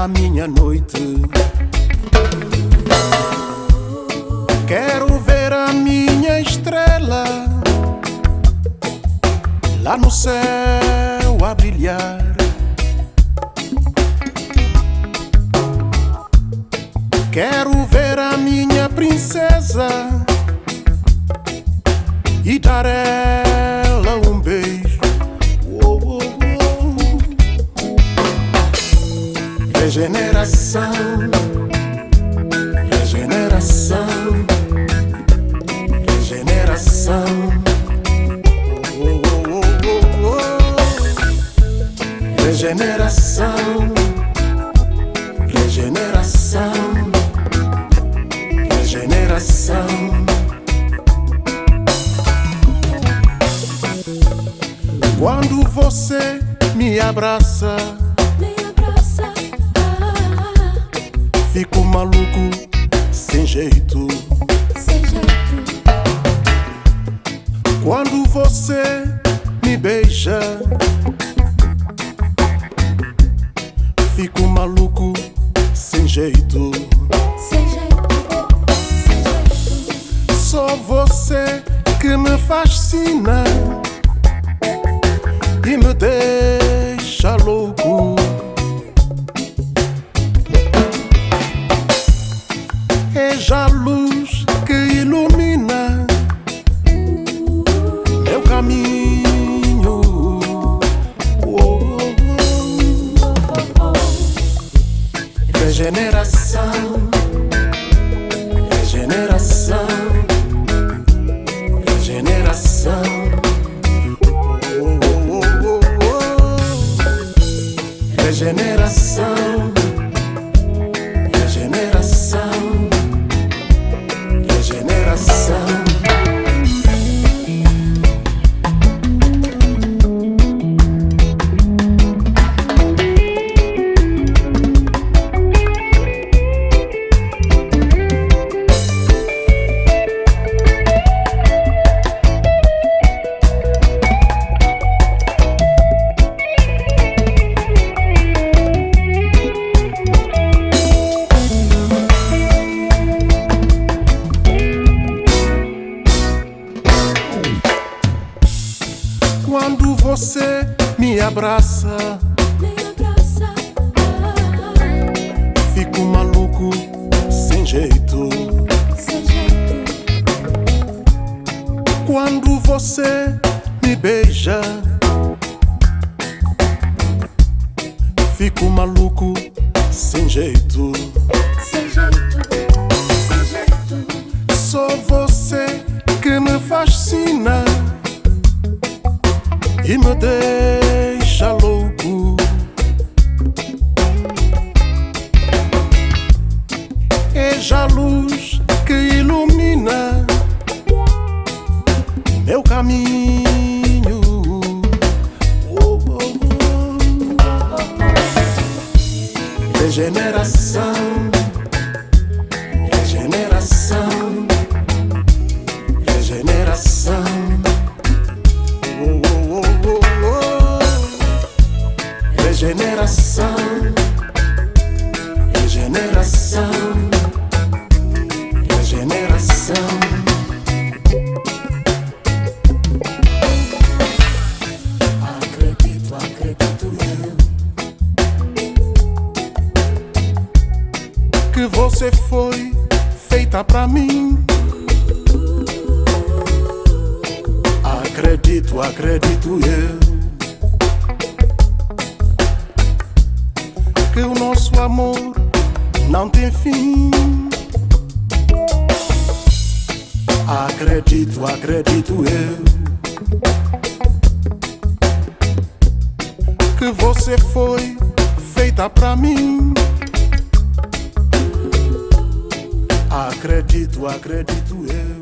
a minha noite. Quero ver a minha estrela lá no céu a brilhar. Quero ver a minha princesa e dar ela um beijo. Oh, oh, oh. Regeneração, regeneração, regeneração. Oh, oh, oh, oh. Regeneração, regeneração, regeneração. Quando você me abraça, fico maluco, sem jeito. Quando você me beija, fico maluco, sem jeito. Só você que me fascina e me deixa louco. És a luz que ilumina meu caminho. Oh, oh, oh. Regeneração, regeneração, regeneração. Regeneração, regeneração, regeneração. Quando você me abraça, fico maluco, sem jeito. Quando você me beija, fico maluco, sem jeito. Só você que me fascina e me deixa louco. És a luz que ilumina meu caminho. Oh, oh, oh. Regeneração, regeneração, regeneração. Regeneração, regeneração, regeneração. Acredito, acredito eu que você foi feita pra mim. Acredito, acredito eu que o nosso amor não tem fim. Acredito, acredito eu que você foi feita pra mim. Acredito, acredito eu.